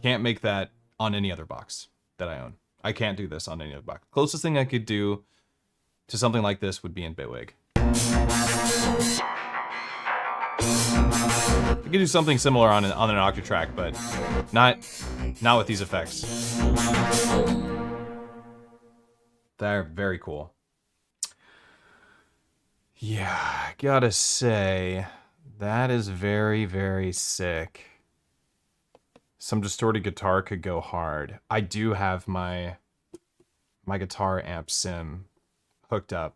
Can't make that on any other box that I own. I can't do this on any other box. Closest thing I could do to something like this would be in Bitwig. I could do something similar on an Octatrack, but not with these effects. They're very cool. Yeah, I gotta say, that is very, very sick. Some distorted guitar could go hard. I do have my guitar amp sim hooked up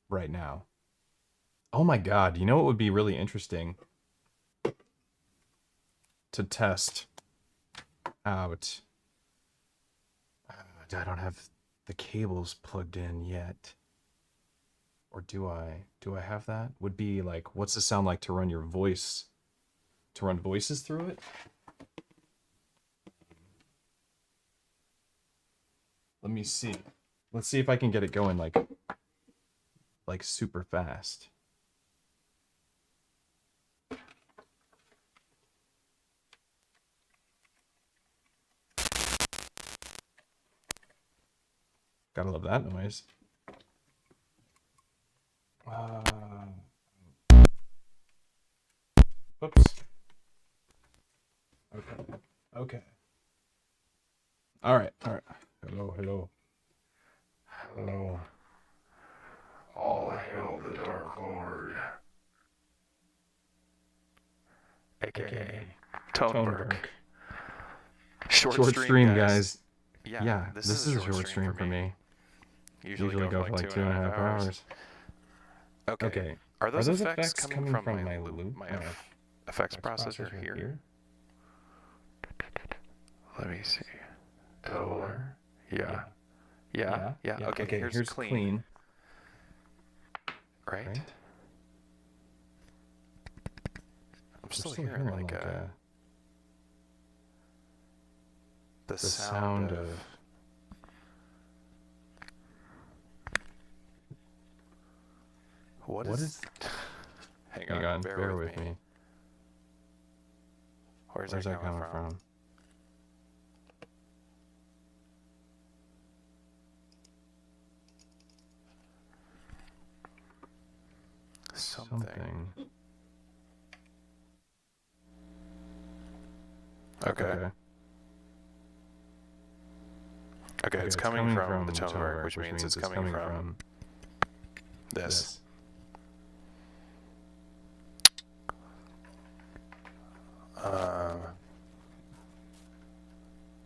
right now. Oh my god, you know what would be really interesting to test out? I don't have the cables plugged in yet. Or do I? Do I have that? Would be like, what's the sound like to run your voice, to run voices through it? Let me see. Let's see if I can get it going like super fast. Gotta love that noise. Whoops. Okay. All right. Hello. All hail the Dark Lord. AKA Tonverk. Short stream, guys. Yeah, this is a short stream for me. Usually go for like 2.5 hours. Okay. Are those effects coming from my loop? My effects processor here? Let me see. Color. Yeah. Okay, here's clean. Right? I'm still hearing like the sound of... What is... Hang on, bear with me. Where's that coming from? Something. Okay, it's coming from the Tonverk, which means it's coming from this.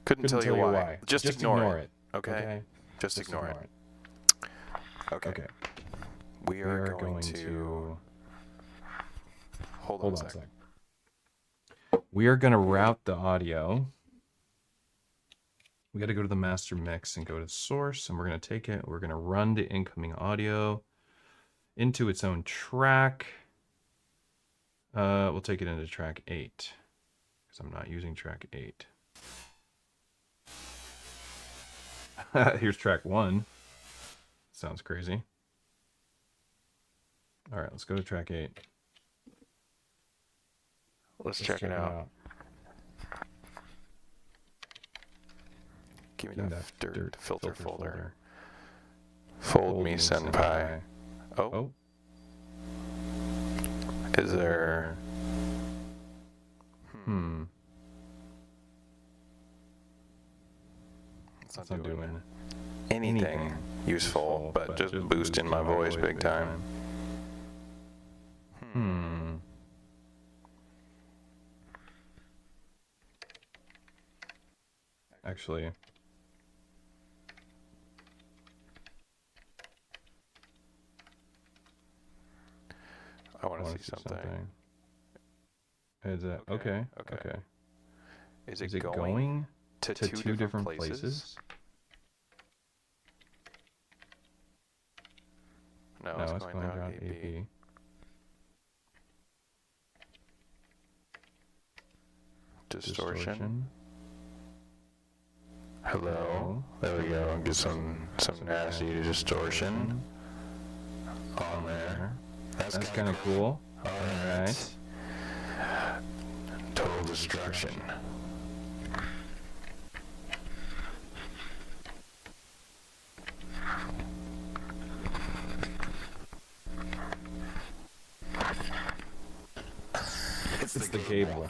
Couldn't tell you why. Just ignore it. Okay? Just ignore it. Okay. We are going to... Hold on a sec. We are going to route the audio. We got to go to the master mix and go to source, and we're going to take it. We're going to run the incoming audio into its own track. We'll take it into track 8 because I'm not using track 8. Here's track 1. Sounds crazy. All right, let's go to track 8. Let's check it out. Give me that dirt filter folder. Fold me, senpai. Oh. Is there... It's not doing anything useful, but just boosting my voice big time. Actually, I want to see something. Is it okay? Is it going to two different places? No, it's going down AP. Distortion. Hello. There we go. Get some nasty distortion on there. That's kind of cool. All right. Total destruction. It's the cable.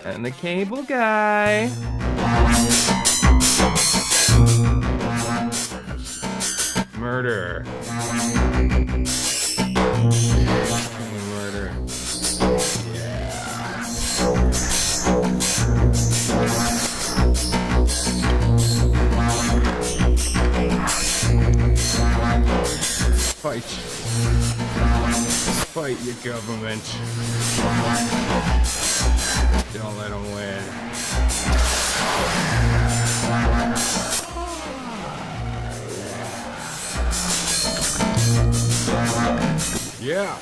And the cable guy. Murder. Murder. Fight. Fight your government. Don't let them win. Yeah.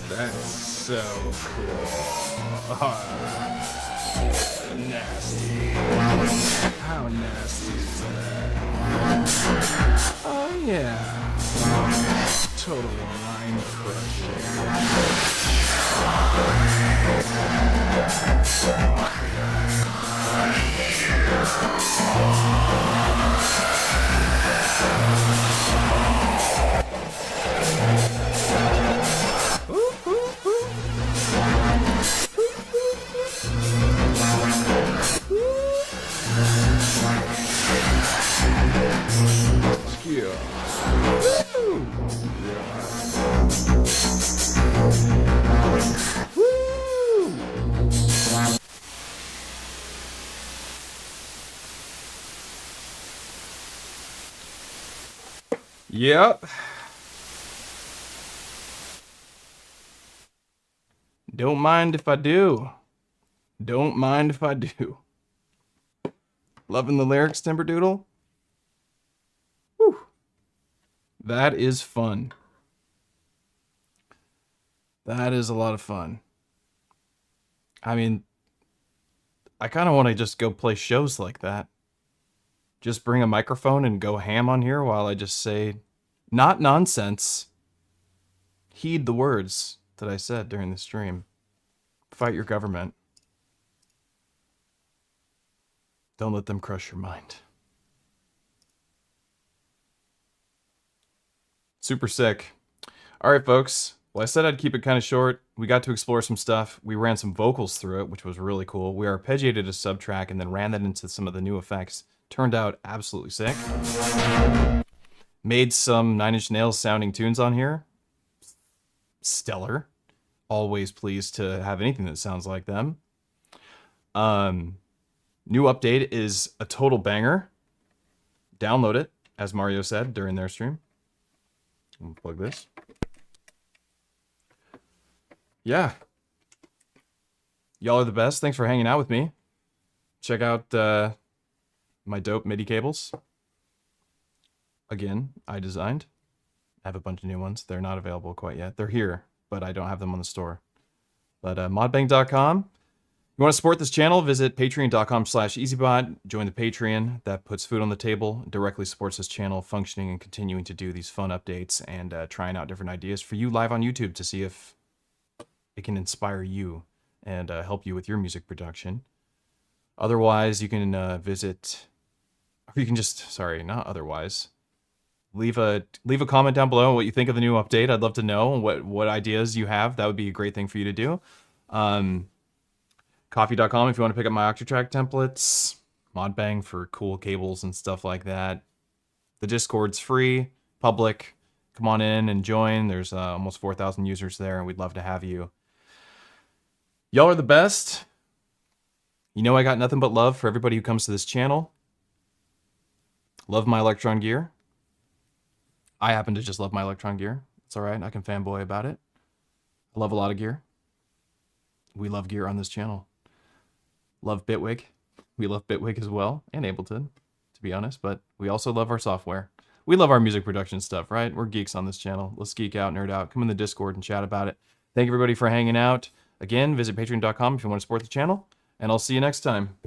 That's so cool. Nasty. How nasty is that? Oh yeah. Totally mind crushing. Yep. Don't mind if I do. Don't mind if I do. Loving the lyrics, Timberdoodle? Whew. That is fun. That is a lot of fun. I mean, I kind of want to just go play shows like that. Just bring a microphone and go ham on here while I just say, not nonsense. Heed the words that I said during the stream. Fight your government. Don't let them crush your mind. Super sick. All right, folks. Well, I said I'd keep it kind of short. We got to explore some stuff. We ran some vocals through it, which was really cool. We arpeggiated a subtrack and then ran that into some of the new effects. Turned out absolutely sick. Made some Nine Inch Nails sounding tunes on here. Stellar. Always pleased to have anything that sounds like them. New update is a total banger. Download it, as Mario said during their stream. I'm gonna plug this. Yeah. Y'all are the best. Thanks for hanging out with me. check out my dope MIDI cables. Again, I designed. I have a bunch of new ones. They're not available quite yet. They're here, but I don't have them on the store. But modbang.com. You want to support this channel, visit patreon.com/EZBOT. Join the Patreon. That puts food on the table, directly supports this channel functioning and continuing to do these fun updates and trying out different ideas for you live on YouTube to see if it can inspire you and help you with your music production. Otherwise, you can visit, or you can just, sorry, not otherwise. Leave a comment down below what you think of the new update. I'd love to know what ideas you have. That would be a great thing for you to do. Coffee.com if you want to pick up my Octatrack templates. Modbang for cool cables and stuff like that. The Discord's free, public. Come on in and join. There's almost 4,000 users there, and we'd love to have you. Y'all are the best. You know I got nothing but love for everybody who comes to this channel. Love my Elektron gear. I happen to just love my Elektron gear. It's all right. I can fanboy about it. I love a lot of gear. We love gear on this channel. Love Bitwig. We love Bitwig as well, and Ableton, to be honest, but we also love our software. We love our music production stuff, right? We're geeks on this channel. Let's geek out, nerd out. Come in the Discord and chat about it. Thank you, everybody, for hanging out. Again, visit patreon.com if you want to support the channel, and I'll see you next time.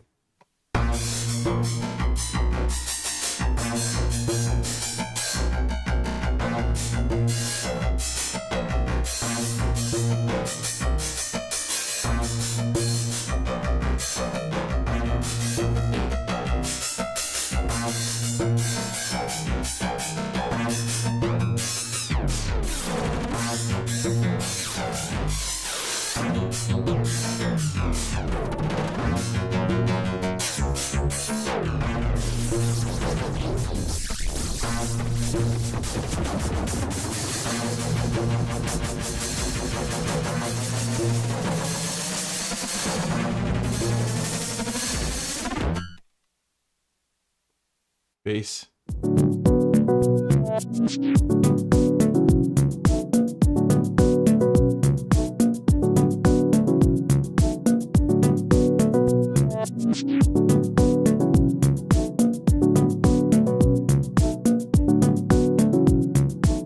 Peace.